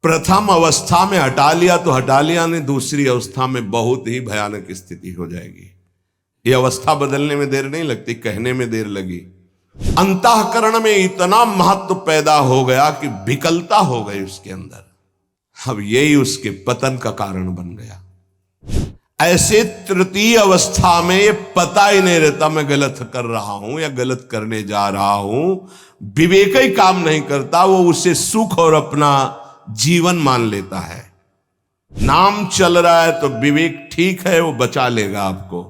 प्रथम अवस्था में हटा लिया तो हटा लिया, नहीं दूसरी अवस्था में बहुत ही भयानक स्थिति हो जाएगी। ये अवस्था बदलने में देर नहीं लगती, कहने में देर लगी। अंतःकरण में इतना महत्व पैदा हो गया कि विकलता हो गई उसके अंदर। अब यही उसके पतन का कारण बन गया। ऐसे तृतीय अवस्था में ये पता ही नहीं रहता मैं गलत कर रहा हूं या गलत करने जा रहा हूं, विवेक ही काम नहीं करता, वो उसे सुख और अपना जीवन मान लेता है। नाम चल रहा है तो विवेक ठीक है, वो बचा लेगा आपको।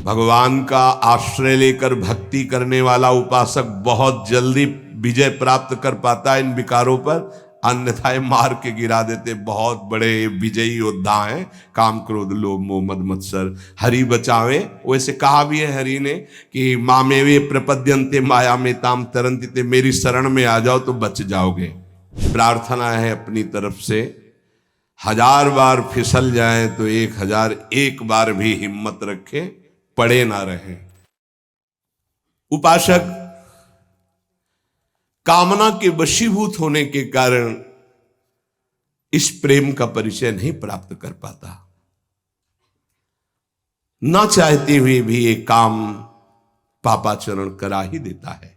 भगवान का आश्रय लेकर भक्ति करने वाला उपासक बहुत जल्दी विजय प्राप्त कर पाता है इन विकारों पर, अन्यथा मार के गिरा देते। बहुत बड़े विजयी योद्धा हैं, काम क्रोध लोभ मोह मद मत्सर, हरि बचावे। वैसे कहा भी है हरि ने कि मामेवे प्रपद्यन्ते माया में ताम तरन्ति, मेरी शरण में आ जाओ तो बच जाओगे। प्रार्थना है अपनी तरफ से, 1000 बार फिसल जाए तो 1001 बार भी हिम्मत रखे, पड़े ना रहे। उपासक कामना के वशीभूत होने के कारण इस प्रेम का परिचय नहीं प्राप्त कर पाता। ना चाहते हुए भी ये काम पापाचरण करा ही देता है।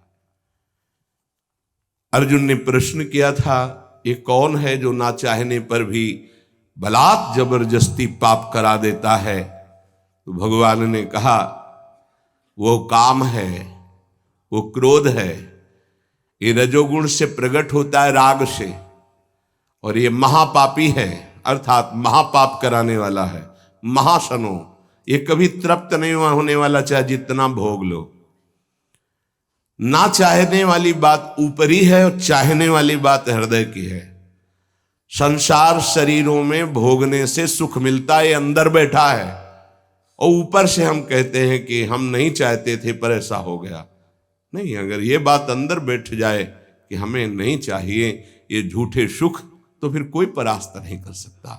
अर्जुन ने प्रश्न किया था, ये कौन है जो ना चाहने पर भी बलात् जबरदस्ती पाप करा देता है? तो भगवान ने कहा, वो काम है, वो क्रोध है। ये रजोगुण से प्रकट होता है, राग से, और ये महापापी है, अर्थात महापाप कराने वाला है। महाशनो, ये कभी तृप्त नहीं होने वाला, चाहे जितना भोग लो। ना चाहने वाली बात ऊपरी है और चाहने वाली बात हृदय की है। संसार शरीरों में भोगने से सुख मिलता है, अंदर बैठा है, और ऊपर से हम कहते हैं कि हम नहीं चाहते थे पर ऐसा हो गया। नहीं, अगर ये बात अंदर बैठ जाए कि हमें नहीं चाहिए ये झूठे सुख, तो फिर कोई परास्त नहीं कर सकता।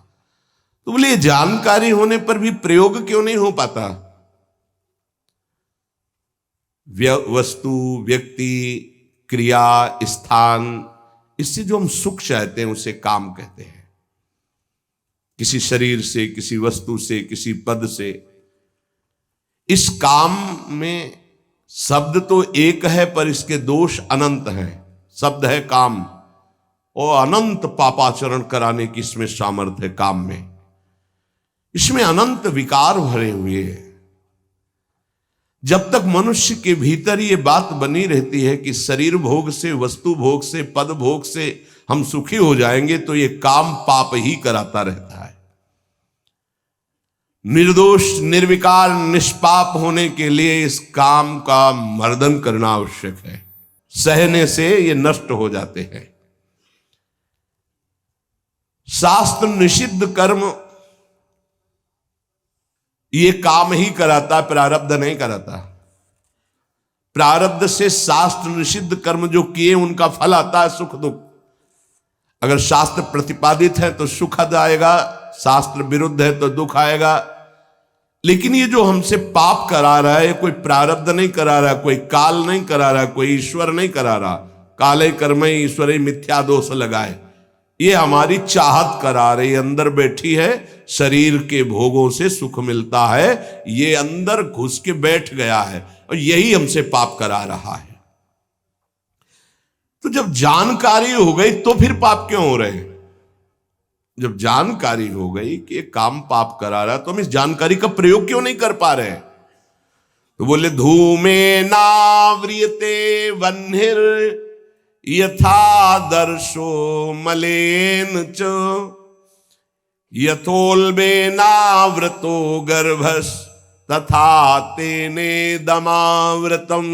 तो बोले जानकारी होने पर भी प्रयोग क्यों नहीं हो पाता? वस्तु, व्यक्ति, क्रिया, स्थान, इससे जो हम सुख चाहते हैं उसे काम कहते हैं। किसी शरीर से, किसी वस्तु से, किसी पद से। इस काम में शब्द तो एक है पर इसके दोष अनंत हैं। शब्द है काम, और अनंत पापाचरण कराने की इसमें सामर्थ्य है। काम में इसमें अनंत विकार भरे हुए हैं। जब तक मनुष्य के भीतर ये बात बनी रहती है कि शरीर भोग से, वस्तु भोग से, पद भोग से हम सुखी हो जाएंगे, तो ये काम पाप ही कराता रहता है। निर्दोष, निर्विकार, निष्पाप होने के लिए इस काम का मर्दन करना आवश्यक है। सहने से ये नष्ट हो जाते हैं। शास्त्र निषिद्ध कर्म ये काम ही कराता, प्रारब्ध नहीं कराता। प्रारब्ध से शास्त्र निषिद्ध कर्म जो किए उनका फल आता है सुख दुख। अगर शास्त्र प्रतिपादित है तो सुख आएगा, शास्त्र विरुद्ध है तो दुख आएगा। लेकिन ये जो हमसे पाप करा रहा है, कोई प्रारब्ध नहीं करा रहा, कोई काल नहीं करा रहा, कोई ईश्वर नहीं करा रहा। काले कर्मे ईश्वरे मिथ्या दोष लगाए, ये हमारी चाहत करा रही, अंदर बैठी है। शरीर के भोगों से सुख मिलता है, ये अंदर घुस के बैठ गया है, और यही हमसे पाप करा रहा है। तो जब जानकारी हो गई तो फिर पाप क्यों हो रहे हैं? जब जानकारी हो गई कि काम पाप करा रहा है, तो हम इस जानकारी का प्रयोग क्यों नहीं कर पा रहे हैं? तो बोले, धूमे नाव्रियते वह्निर यथा दर्शो मलेन च यथोल्बे नाव्रतो गर्भस तथा तेने दमाव्रतम।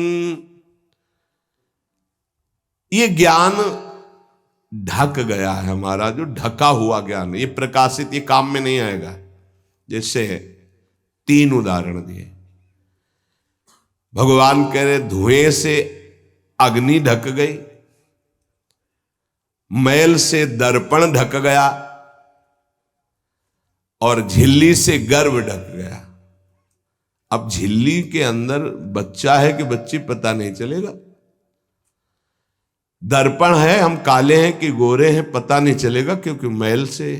ये ज्ञान ढक गया है हमारा, जो ढका हुआ ज्ञान, ये प्रकाशित, ये काम में नहीं आएगा। जैसे 3 उदाहरण दिए। भगवान कह रहे धुएं से अग्नि ढक गई, मैल से दर्पण ढक गया, और झिल्ली से गर्भ ढक गया। अब झिल्ली के अंदर बच्चा है कि बच्ची पता नहीं चलेगा। दर्पण है, हम काले हैं कि गोरे हैं पता नहीं चलेगा, क्योंकि मैल से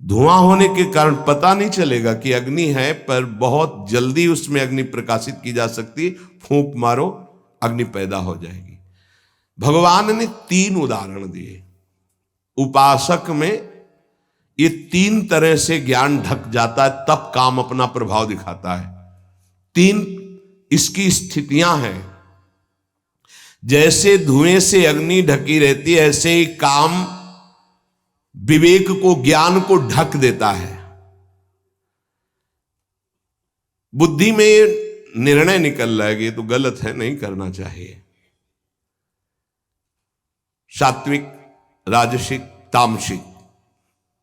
धुआं होने के कारण पता नहीं चलेगा कि अग्नि है, पर बहुत जल्दी उसमें अग्नि प्रकाशित की जा सकती है। फूंक मारो, अग्नि पैदा हो जाएगी। भगवान ने 3 उदाहरण दिए। उपासक में ये 3 तरह से ज्ञान ढक जाता है, तब काम अपना प्रभाव दिखाता है। 3 इसकी स्थितियां हैं। जैसे धुएं से अग्नि ढकी रहती है, ऐसे ही काम विवेक को, ज्ञान को ढक देता है। बुद्धि में निर्णय निकल रहा है कि ये तो गलत है, नहीं करना चाहिए। सात्विक, राजसिक, तामसिक,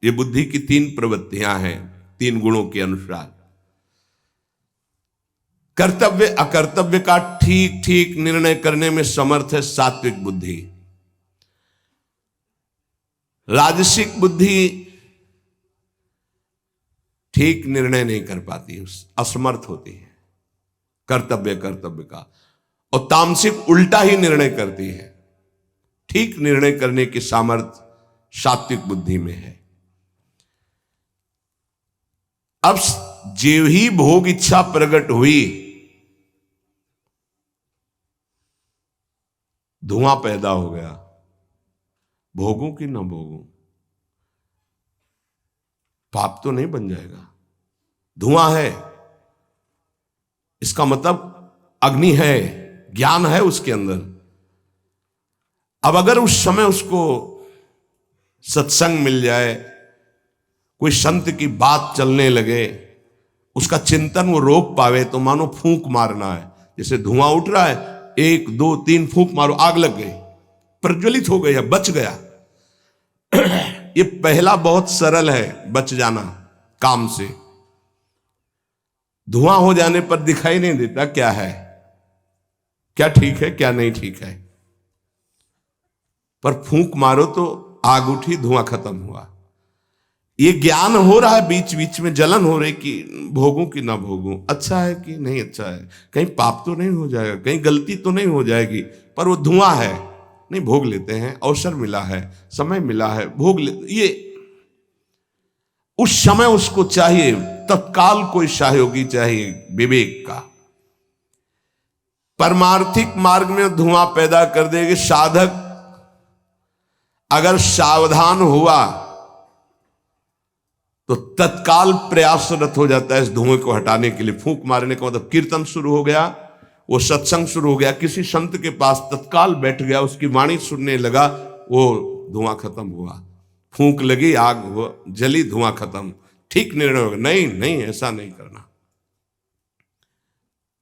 ये बुद्धि की 3 प्रवृत्तियां हैं, 3 गुणों के अनुसार। कर्तव्य अकर्तव्य का ठीक ठीक निर्णय करने में समर्थ है सात्विक बुद्धि। राजसिक बुद्धि ठीक निर्णय नहीं कर पाती, असमर्थ होती है कर्तव्य का। और तामसिक उल्टा ही निर्णय करती है। ठीक निर्णय करने की सामर्थ्य सात्विक बुद्धि में है। अब जो ही भोग इच्छा प्रकट हुई, धुआं पैदा हो गया। भोगों की ना भोगों, पाप तो नहीं बन जाएगा। धुआं है, इसका मतलब अग्नि है, ज्ञान है उसके अंदर। अब अगर उस समय उसको सत्संग मिल जाए, कोई संत की बात चलने लगे, उसका चिंतन वो रोक पावे, तो मानो फूंक मारना है। जैसे धुआं उठ रहा है, 1 2 3 फूंक मारो, आग लग गई, प्रज्वलित हो गया, बच गया। ये पहला बहुत सरल है, बच जाना काम से। धुआं हो जाने पर दिखाई नहीं देता क्या है, क्या ठीक है क्या नहीं ठीक है, पर फूंक मारो तो आग उठी, धुआं खत्म हुआ। ये ज्ञान हो रहा है, बीच बीच में जलन हो रही कि भोगूं कि ना भोगूं, अच्छा है कि नहीं अच्छा है, कहीं पाप तो नहीं हो जाएगा, कहीं गलती तो नहीं हो जाएगी, पर वो धुआं है, नहीं भोग लेते हैं, अवसर मिला है, समय मिला है, भोग ले। ये उस समय उसको चाहिए, तत्काल कोई सहयोगी चाहिए विवेक का। परमार्थिक मार्ग में धुआं पैदा कर देगी। साधक अगर सावधान हुआ तो तत्काल प्रयासरत हो जाता है इस धुएं को हटाने के लिए। फूंक मारने का मतलब कीर्तन शुरू हो गया, वो सत्संग शुरू हो गया, किसी संत के पास तत्काल बैठ गया, उसकी वाणी सुनने लगा, वो धुआं खत्म हुआ। फूंक लगी, आग जली, धुआं खत्म, ठीक निर्णय होगा। नहीं नहीं, ऐसा नहीं करना।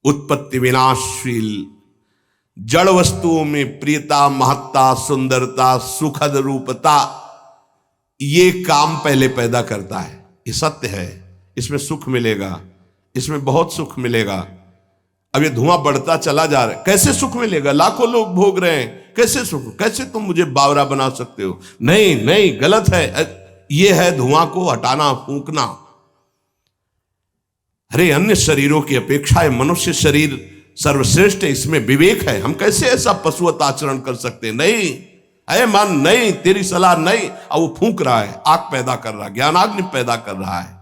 उत्पत्ति विनाशशील जड़ वस्तुओं में प्रियता, महत्ता, सुंदरता, सुखद रूपता, ये काम पहले पैदा करता है। ये सत्य है, इसमें सुख मिलेगा, इसमें बहुत सुख मिलेगा। अब ये धुआं बढ़ता चला जा रहा है, कैसे सुख मिलेगा? लाखों लोग भोग रहे हैं, कैसे सुख? कैसे तुम मुझे बावरा बना सकते हो? नहीं नहीं, गलत है। ये है धुआं को हटाना, फूंकना। अरे अन्य शरीरों की अपेक्षा है मनुष्य शरीर सर्वश्रेष्ठ है, इसमें विवेक है। हम कैसे ऐसा पशुवत आचरण कर सकते हैं? नहीं, अरे मन नहीं, तेरी सलाह नहीं। अब वो फूंक रहा है, आग पैदा कर रहा है, ज्ञानाग्नि पैदा कर रहा है।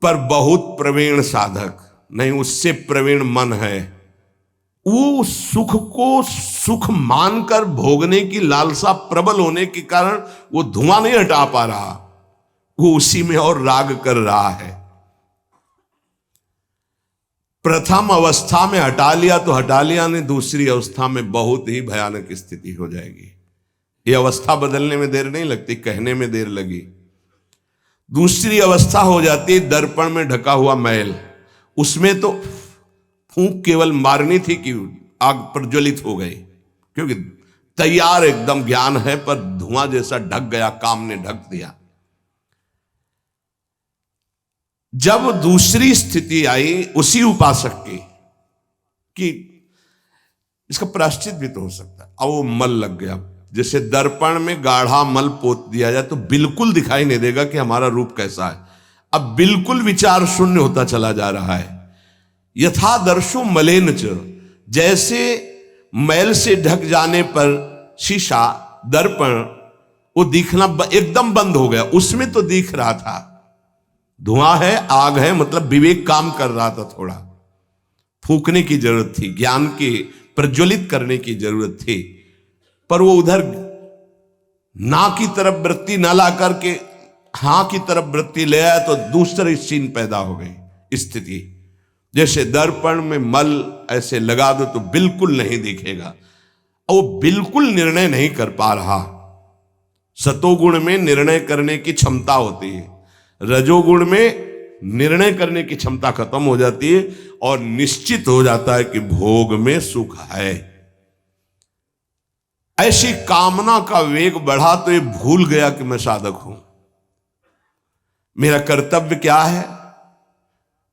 पर बहुत प्रवीण साधक नहीं, उससे प्रवीण मन है, वो सुख को सुख मानकर भोगने की लालसा प्रबल होने के कारण वो धुआं नहीं हटा पा रहा, वो उसी में और राग कर रहा है। प्रथम अवस्था में हटा लिया तो हटा लिया, नहीं दूसरी अवस्था में बहुत ही भयानक स्थिति हो जाएगी। ये अवस्था बदलने में देर नहीं लगती, कहने में देर लगी। दूसरी अवस्था हो जाती है दर्पण में ढका हुआ मैल। उसमें तो फूंक केवल मारनी थी कि आग प्रज्वलित हो गई, क्योंकि तैयार एकदम ज्ञान है, पर धुआं जैसा ढक गया, काम ने ढक दिया। जब दूसरी स्थिति आई उसी उपासक की कि इसका प्रायश्चित भी तो हो सकता है, अब वो मल लग गया। जैसे दर्पण में गाढ़ा मल पोत दिया जाए तो बिल्कुल दिखाई नहीं देगा कि हमारा रूप कैसा है। अब बिल्कुल विचार शून्य होता चला जा रहा है। यथा दर्शो मलेन च, जैसे मैल से ढक जाने पर शीशा, दर्पण, वो दिखना एकदम बंद हो गया। उसमें तो दिख रहा था, धुआं है, आग है, मतलब विवेक काम कर रहा था। थोड़ा फूकने की जरूरत थी, ज्ञान के प्रज्वलित करने की जरूरत थी, पर वो उधर ना की तरफ वृत्ति न ला करके हां की तरफ वृत्ति ले आया, तो दूसरी सीन पैदा हो गई स्थिति। जैसे दर्पण में मल ऐसे लगा दो तो बिल्कुल नहीं दिखेगा, और वो बिल्कुल निर्णय नहीं कर पा रहा। सतोगुण में निर्णय करने की क्षमता होती है, रजोगुण में निर्णय करने की क्षमता खत्म हो जाती है, और निश्चित हो जाता है कि भोग में सुख है। ऐसी कामना का वेग बढ़ा तो ये भूल गया कि मैं साधक हूं, मेरा कर्तव्य क्या है,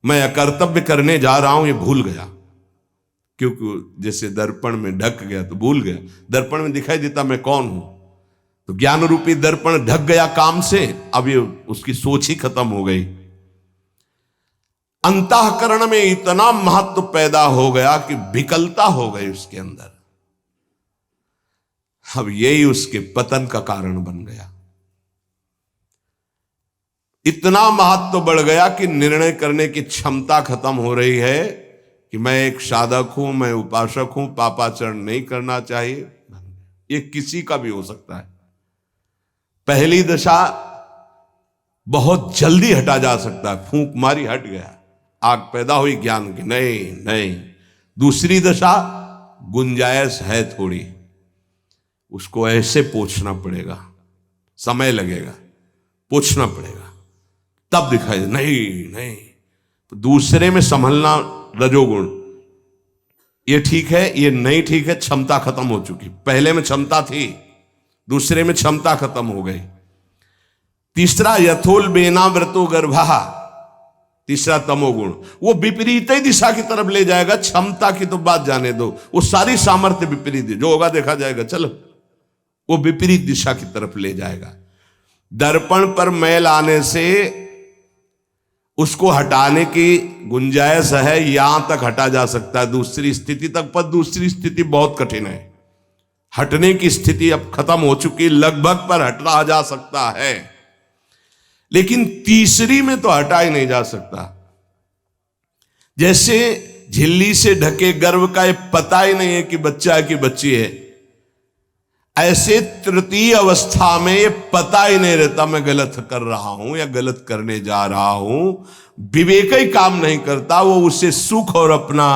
मैं अकर्तव्य करने जा रहा हूं, ये भूल गया। क्योंकि जैसे दर्पण में ढक गया तो भूल गया, दर्पण में दिखाई देता मैं कौन हूं, तो ज्ञान रूपी दर्पण ढक गया काम से, अब ये उसकी सोच ही खत्म हो गई। अंतःकरण में इतना महत्व पैदा हो गया कि विकलता हो गई उसके अंदर। अब यही उसके पतन का कारण बन गया। इतना महत्व बढ़ गया कि निर्णय करने की क्षमता खत्म हो रही है कि मैं एक साधक हूं, मैं उपासक हूं, पापाचरण नहीं करना चाहिए। ये किसी का भी हो सकता है। पहली दशा बहुत जल्दी हटा जा सकता है, फूंक मारी हट गया, आग पैदा हुई ज्ञान की, नहीं नहीं। दूसरी दशा गुंजाइश है थोड़ी, उसको ऐसे पोंछना पड़ेगा, समय लगेगा, पोंछना पड़ेगा, तब दिखाई दे, नहीं नहीं। तो दूसरे में संभलना रजोगुण, ये ठीक है, ये नहीं ठीक है, क्षमता खत्म हो चुकी। पहले में क्षमता थी, दूसरे में क्षमता खत्म हो गई। तीसरा यथोल बेना व्रतो गर्भा, तीसरा तमोगुण, वो विपरीत ही दिशा की तरफ ले जाएगा। क्षमता की तो बात जाने दो, वो सारी सामर्थ्य विपरीत, जो होगा देखा जाएगा, चलो, वो विपरीत दिशा की तरफ ले जाएगा। दर्पण पर मैल आने से उसको हटाने की गुंजाइश है, यहां तक हटा जा सकता है, दूसरी स्थिति तक, पर दूसरी स्थिति बहुत कठिन है। हटने की स्थिति अब खत्म हो चुकी, लगभग पर हटा जा सकता है, लेकिन तीसरी में तो हटा ही नहीं जा सकता। जैसे झिल्ली से ढके गर्भ का ये पता ही नहीं है कि बच्चा है कि बच्ची है, ऐसे तृतीय अवस्था में ये पता ही नहीं रहता मैं गलत कर रहा हूं या गलत करने जा रहा हूं। विवेक ही काम नहीं करता, वो उसे सुख और अपना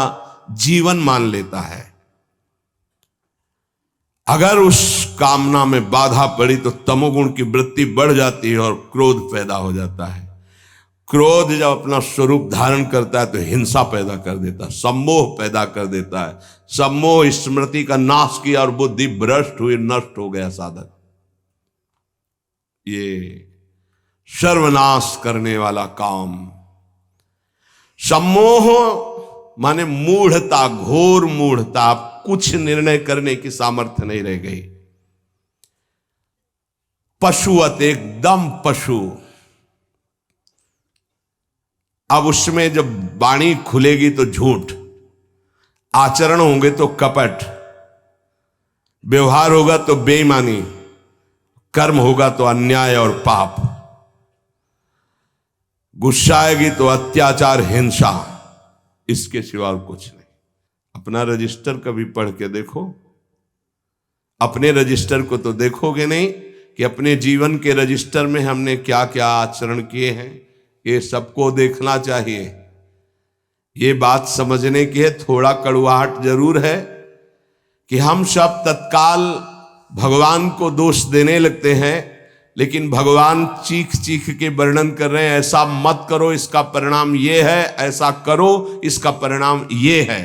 जीवन मान लेता है। अगर उस कामना में बाधा पड़ी तो तमोगुण की वृत्ति बढ़ जाती है और क्रोध पैदा हो जाता है। क्रोध जब अपना स्वरूप धारण करता है तो हिंसा पैदा कर देता है, सम्मोह पैदा कर देता है। सम्मोह स्मृति का नाश किया और बुद्धि भ्रष्ट हुई, नष्ट हो गया साधक। ये सर्वनाश करने वाला काम। सम्मोह माने मूढ़ता, घोर मूढ़ता, कुछ निर्णय करने की सामर्थ्य नहीं रह गई। पशुवत, एकदम पशु। अब उसमें जब वाणी खुलेगी तो झूठ, आचरण होंगे तो कपट, व्यवहार होगा तो बेईमानी, कर्म होगा तो अन्याय और पाप, गुस्सा आएगी तो अत्याचार, हिंसा, इसके सिवा और कुछ नहीं। अपना रजिस्टर कभी पढ़ के देखो, अपने रजिस्टर को तो देखोगे नहीं कि अपने जीवन के रजिस्टर में हमने क्या क्या आचरण किए हैं। ये सबको देखना चाहिए। ये बात समझने की है, थोड़ा कड़वाहट जरूर है कि हम सब तत्काल भगवान को दोष देने लगते हैं, लेकिन भगवान चीख चीख के वर्णन कर रहे हैं, ऐसा मत करो इसका परिणाम ये है, ऐसा करो इसका परिणाम ये है।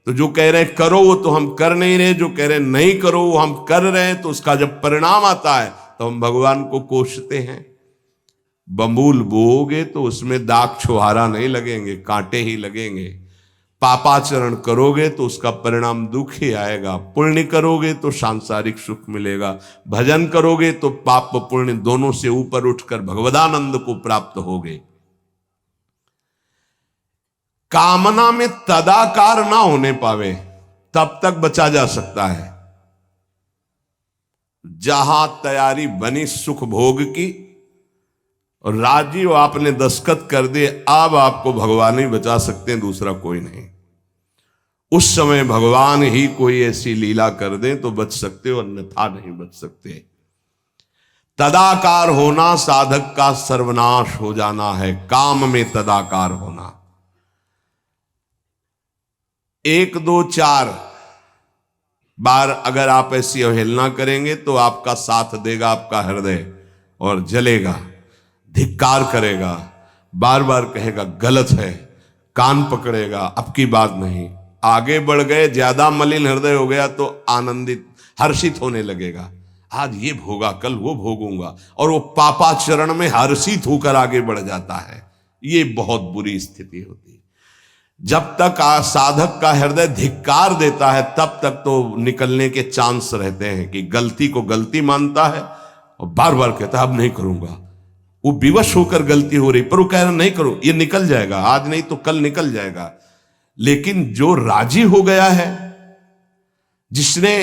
तो जो कह रहे हैं करो वो तो हम कर नहीं रहे, जो कह रहे हैं नहीं करो वो हम कर रहे हैं। तो उसका जब परिणाम आता है तो हम भगवान को कोसते हैं। बंबूल बोओगे तो उसमें दाग छुहारा नहीं लगेंगे, कांटे ही लगेंगे। पापाचरण करोगे तो उसका परिणाम दुख ही आएगा। पुण्य करोगे तो सांसारिक सुख मिलेगा, भजन करोगे तो पाप पुण्य दोनों से ऊपर उठकर भगवदानंद को प्राप्त होगे। कामना में तदाकार ना होने पावे तब तक बचा जा सकता है जहां तैयारी बनी सुख भोग की और राजी हो, आपने दस्तखत कर दिए, अब आपको भगवान ही बचा सकते हैं, दूसरा कोई नहीं। उस समय भगवान ही कोई ऐसी लीला कर दे तो बच सकते हो, अन्यथा नहीं बच सकते। तदाकार होना साधक का सर्वनाश हो जाना है, काम में तदाकार होना। 1 2 4 बार अगर आप ऐसी अवहेलना करेंगे तो आपका साथ देगा आपका हृदय और जलेगा, धिक्कार करेगा, बार बार कहेगा गलत है, कान पकड़ेगा, अब की बात नहीं। आगे बढ़ गए, ज्यादा मलिन हृदय हो गया तो आनंदित हर्षित होने लगेगा, आज ये भोगा कल वो भोगूंगा, और वो पापाचरण में हर्षित होकर आगे बढ़ जाता है। ये बहुत बुरी स्थिति होती है। जब तक साधक का हृदय धिक्कार देता है तब तक तो निकलने के चांस रहते हैं कि गलती को गलती मानता है और बार बार कहता है अब नहीं करूंगा। वो विवश होकर गलती हो रही पर वो कह रहा नहीं करो, ये निकल जाएगा, आज नहीं तो कल निकल जाएगा। लेकिन जो राजी हो गया है, जिसने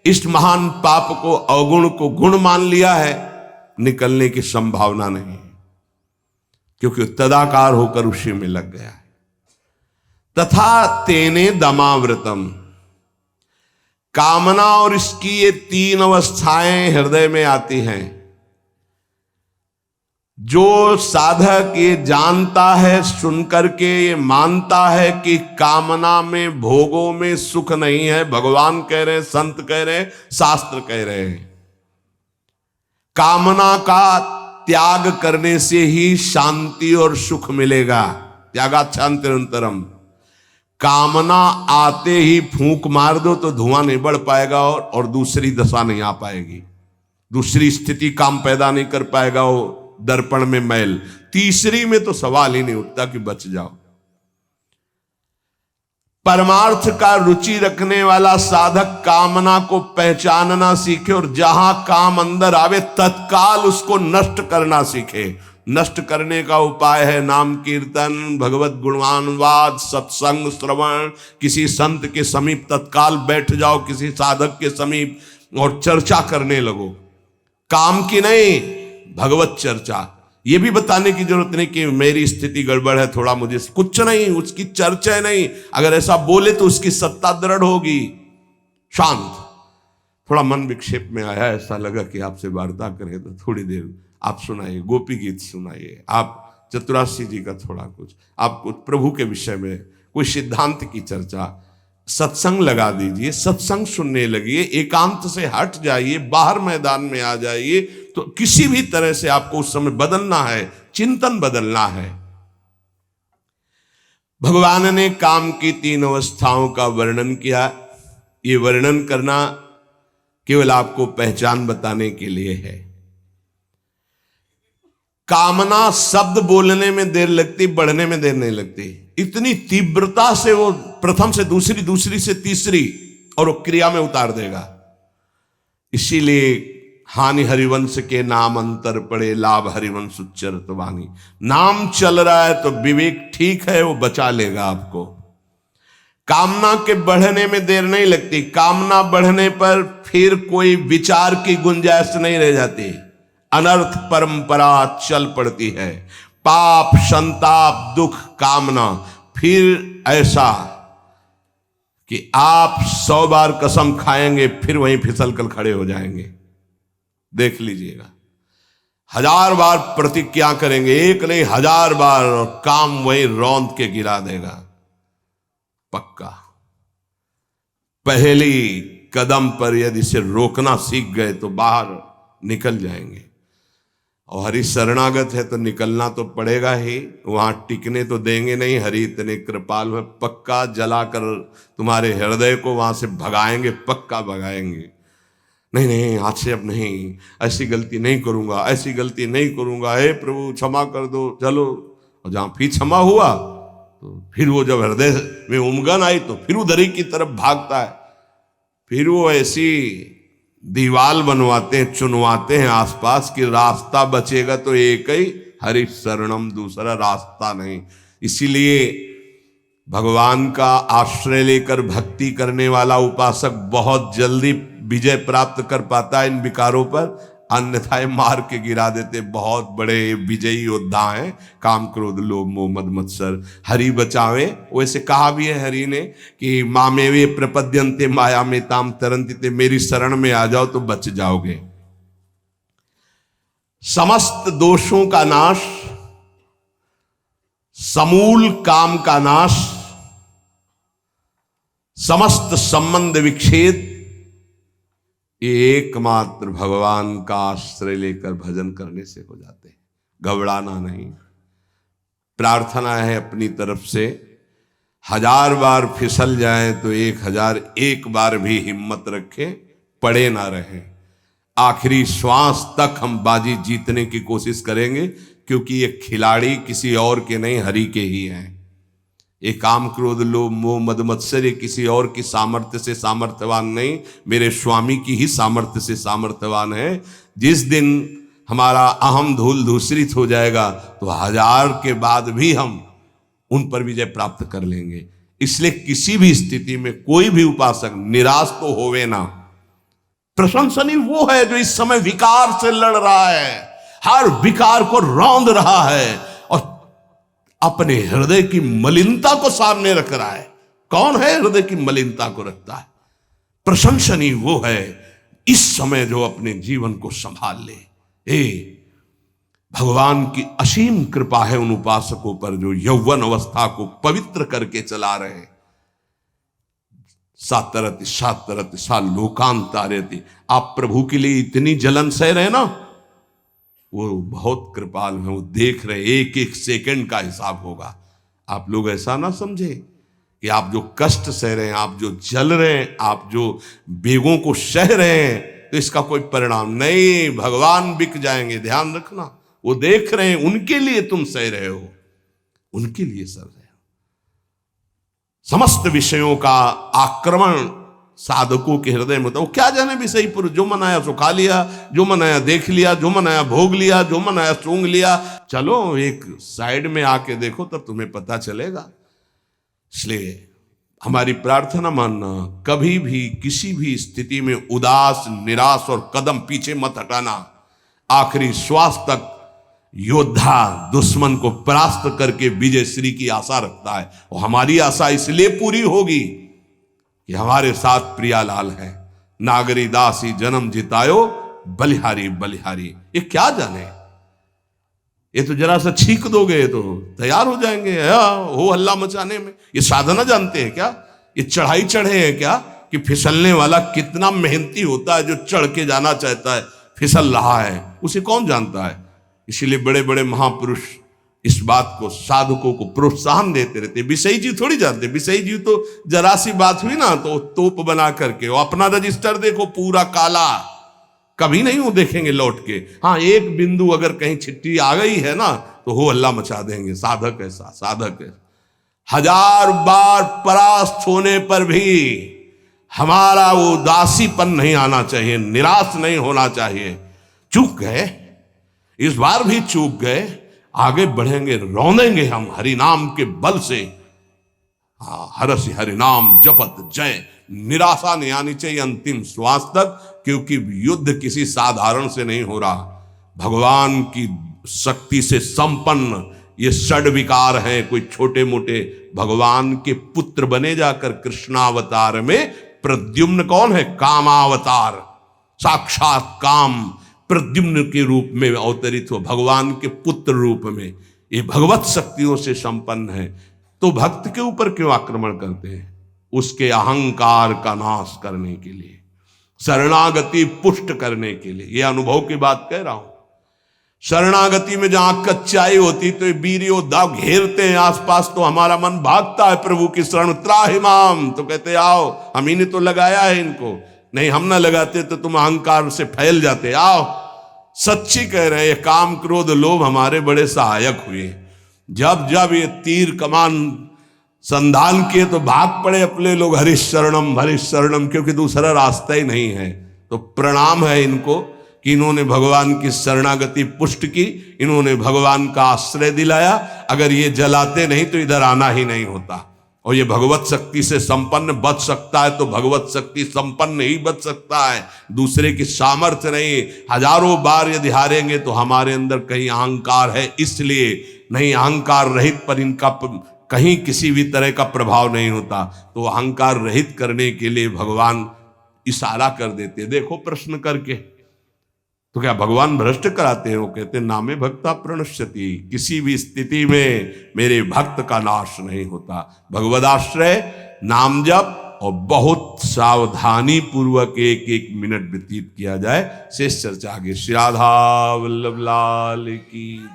इस महान पाप को अवगुण को गुण मान लिया है, निकलने की संभावना नहीं, क्योंकि तदाकार होकर उसी में लग गया है। तथा तेने दमावृतम, कामना और इसकी ये 3 अवस्थाएं हृदय में आती हैं। जो साधक ये जानता है, सुनकर के ये मानता है कि कामना में भोगों में सुख नहीं है, भगवान कह रहे हैं, संत कह रहे हैं, शास्त्र कह रहे हैं, कामना का त्याग करने से ही शांति और सुख मिलेगा। त्यागात् शान्तिरन्तरम्। कामना आते ही फूंक मार दो तो धुआं नहीं बढ़ पाएगा और दूसरी दशा नहीं आ पाएगी, दूसरी स्थिति काम पैदा नहीं कर पाएगा, वो दर्पण में मैल, तीसरी में तो सवाल ही नहीं उठता कि बच जाओ। परमार्थ का रुचि रखने वाला साधक कामना को पहचानना सीखे और जहां काम अंदर आवे तत्काल उसको नष्ट करना सीखे। नष्ट करने का उपाय है नाम कीर्तन, भगवत गुणवानवाद, सत्संग, श्रवण। किसी संत के समीप तत्काल बैठ जाओ, किसी साधक के समीप, और चर्चा करने लगो, काम की नहीं, भगवत चर्चा। ये भी बताने की जरूरत नहीं कि मेरी स्थिति गड़बड़ है, थोड़ा मुझे, कुछ नहीं, उसकी चर्चा नहीं। अगर ऐसा बोले तो उसकी सत्ता दृढ़ होगी। शांत, थोड़ा मन विक्षेप में आया, ऐसा लगा कि आपसे वार्ता करें तो थोड़ी देर आप सुनाइए, गोपी गीत सुनाइए, आप चतुराशी जी का थोड़ा कुछ, आप कुछ प्रभु के विषय में कोई सिद्धांत की चर्चा, सत्संग लगा दीजिए, सत्संग सुनने लगिए, एकांत से हट जाइए, बाहर मैदान में आ जाइए। तो किसी भी तरह से आपको उस समय बदलना है, चिंतन बदलना है। भगवान ने काम की 3 अवस्थाओं का वर्णन किया। ये वर्णन करना केवल आपको पहचान बताने के लिए है। कामना शब्द बोलने में देर लगती, बढ़ने में देर नहीं लगती। इतनी तीव्रता से वो प्रथम से दूसरी, दूसरी से तीसरी, और वो क्रिया में उतार देगा। इसीलिए हानि हरिवंश के नाम अंतर पड़े, लाभ हरिवंश उच्चरत वाणी। नाम चल रहा है तो विवेक ठीक है, वो बचा लेगा आपको। कामना के बढ़ने में देर नहीं लगती। कामना बढ़ने पर फिर कोई विचार की गुंजाइश नहीं रह जाती, अनर्थ परंपरा चल पड़ती है। पाप, संताप, दुख, कामना, फिर ऐसा कि आप 100 बार कसम खाएंगे फिर वहीं फिसल कर खड़े हो जाएंगे। देख लीजिएगा, 1000 बार प्रतिज्ञा करेंगे, एक नहीं 1000 बार, और काम वहीं रौंद के गिरा देगा पक्का। पहली कदम पर यदि इसे रोकना सीख गए तो बाहर निकल जाएंगे। और हरि शरणागत है तो निकलना तो पड़ेगा ही, वहां टिकने तो देंगे नहीं। हरि इतने कृपालु है, पक्का जलाकर तुम्हारे हृदय को वहां से भगाएंगे, पक्का भगाएंगे। नहीं नहीं, आज से अब नहीं, ऐसी गलती नहीं करूंगा, ऐसी गलती नहीं करूंगा, हे प्रभु क्षमा कर दो, चलो। और जहां फिर क्षमा हुआ तो फिर वो जब हृदय में उमगन आई तो फिर उधर ही की तरफ भागता है। फिर वो ऐसी दीवाल बनवाते हैं, चुनवाते हैं आसपास कि रास्ता बचेगा तो एक ही, हरि शरणम, दूसरा रास्ता नहीं। इसीलिए भगवान का आश्रय लेकर भक्ति करने वाला उपासक बहुत जल्दी विजय प्राप्त कर पाता है इन विकारों पर, अन्यथा ये मार के गिरा देते। बहुत बड़े विजयी योद्धा हैं, काम क्रोध लोभ मोह मद मत्सर, हरि बचावे। वैसे कहा भी है हरि ने कि मामेवे प्रपद्यन्ते माया में ताम तरन्ति ते, मेरी शरण में आ जाओ तो बच जाओगे। समस्त दोषों का नाश, समूल काम का नाश, समस्त संबंध विच्छेद, ये एकमात्र भगवान का आश्रय लेकर भजन करने से हो जाते हैं। घबराना नहीं। प्रार्थना है अपनी तरफ से, 1000 बार फिसल जाए तो 1001 बार भी हिम्मत रखें, पड़े ना रहें। आखिरी श्वास तक हम बाजी जीतने की कोशिश करेंगे, क्योंकि ये खिलाड़ी किसी और के नहीं, हरि के ही हैं। ये काम क्रोध लोभ मोह मद मत्सर ये किसी और की सामर्थ्य से सामर्थ्यवान नहीं, मेरे स्वामी की ही सामर्थ्य से सामर्थ्यवान है। जिस दिन हमारा अहम धूल धूसरित हो जाएगा तो 1000 के बाद भी हम उन पर विजय प्राप्त कर लेंगे। इसलिए किसी भी स्थिति में कोई भी उपासक निराश तो होवे ना। प्रशंसनीय वो है जो इस समय विकार से लड़ रहा है, हर विकार को रौंद रहा है और अपने हृदय की मलिनता को सामने रख रहा है। कौन है हृदय की मलिनता को रखता है? प्रशंसनीय वो है इस समय जो अपने जीवन को संभाल ले। भगवान की असीम कृपा है उन उपासकों पर जो यौवन अवस्था को पवित्र करके चला रहे हैं। सातरति सातरति सा लोकांतारति, आप प्रभु के लिए इतनी जलन सह रहे ना, वो बहुत कृपाल है, वो देख रहे, एक एक सेकंड का हिसाब होगा। आप लोग ऐसा ना समझे कि आप जो कष्ट सह रहे हैं, आप जो जल रहे हैं, आप जो बेगों को सह रहे हैं, तो इसका कोई परिणाम नहीं। भगवान बिक जाएंगे, ध्यान रखना। वो देख रहे हैं, उनके लिए तुम सह रहे हो, उनके लिए सह रहे हो। समस्त विषयों का आक्रमण साधकों के हृदय में, तो क्या जाने विषय पुरुष, जो मनाया सो खा लिया, जो मनाया देख लिया, जो मनाया भोग लिया, जो मनाया सूंघ लिया। चलो एक साइड में आके देखो, तब तुम्हें पता चलेगा। इसलिए हमारी प्रार्थना मानना, कभी भी किसी भी स्थिति में उदास निराश और कदम पीछे मत हटाना। आखिरी श्वास तक योद्धा दुश्मन को परास्त करके विजय श्री की आशा रखता है, और हमारी आशा इसलिए पूरी होगी कि हमारे साथ प्रियालाल है। नागरी दासी जन्म जितायो, बलिहारी बलिहारी। ये क्या जाने, ये तो जरा सा छींक दोगे तो तैयार हो जाएंगे हो हल्ला मचाने में। ये साधना जानते हैं क्या? ये चढ़ाई चढ़े हैं क्या? कि फिसलने वाला कितना मेहनती होता है, जो चढ़ के जाना चाहता है फिसल रहा है, उसे कौन जानता है। इसीलिए बड़े बड़े महापुरुष इस बात को, साधकों को प्रोत्साहन देते रहते। विषयी जी थोड़ी जानते, विषयी जी तो जरा सी बात हुई ना तो तोप बना करके, वो अपना रजिस्टर देखो पूरा काला, कभी नहीं वो देखेंगे लौट के। हाँ, एक बिंदु अगर कहीं छिट्टी आ गई है ना तो हो हल्ला मचा देंगे। साधक ऐसा, साधक है। 1000 बार परास्त होने पर भी हमारा वो उदासीपन नहीं आना चाहिए, निराश नहीं होना चाहिए। चूक गए, इस बार भी चूक गए, आगे बढ़ेंगे, रौंदेंगे हम हरि नाम के बल से। हरस हरि नाम जपत जय, निराशा नहीं आनी चाहिए अंतिम श्वास तक, क्योंकि युद्ध किसी साधारण से नहीं हो रहा। भगवान की शक्ति से संपन्न ये षड विकार हैं, कोई छोटे मोटे। भगवान के पुत्र बने जाकर कृष्णावतार में प्रद्युम्न कौन है? कामावतार, साक्षात काम प्रद्युम्न के रूप में अवतरित हो, भगवान के पुत्र रूप में। ये भगवत शक्तियों से संपन्न है, तो भक्त के ऊपर क्यों आक्रमण करते हैं? उसके अहंकार का नाश करने के लिए, शरणागति पुष्ट करने के लिए। ये अनुभव की बात कह रहा हूं। शरणागति में जहां कच्चाई होती तो वीर योद्धा घेरते हैं आसपास, तो हमारा मन भागता है प्रभु की शरण। त्राहिमाम, तो कहते आओ, हम ही ने तो लगाया है इनको, नहीं हम ना लगाते तो तुम अहंकार से फैल जाते। आओ, सच्ची कह रहे हैं, ये काम क्रोध लोभ हमारे बड़े सहायक हुए। जब जब ये तीर कमान संधान किए तो भाग पड़े अपने लोग, हरीश शरणम, क्योंकि दूसरा रास्ता ही नहीं है। तो प्रणाम है इनको कि इन्होंने भगवान की शरणागति पुष्ट की, इन्होंने भगवान का आश्रय दिलाया। अगर ये जलाते नहीं तो इधर आना ही नहीं होता। और ये भगवत शक्ति से संपन्न बच सकता है तो भगवत शक्ति संपन्न ही बच सकता है, दूसरे की सामर्थ्य नहीं। हजारों बार यदि हारेंगे तो हमारे अंदर कहीं अहंकार है, इसलिए नहीं। अहंकार रहित पर इनका कहीं किसी भी तरह का प्रभाव नहीं होता। तो अहंकार रहित करने के लिए भगवान इशारा कर देते, देखो प्रश्न करके। तो क्या भगवान भ्रष्ट कराते हैं? वो कहते हैं नामे भक्ता प्रणश्यति, किसी भी स्थिति में मेरे भक्त का नाश नहीं होता। भगवदाश्रय, नाम जप और बहुत सावधानी पूर्वक एक एक मिनट व्यतीत किया जाए। शेष चर्चा आगे। श्री राधा वल्लभ लाल की।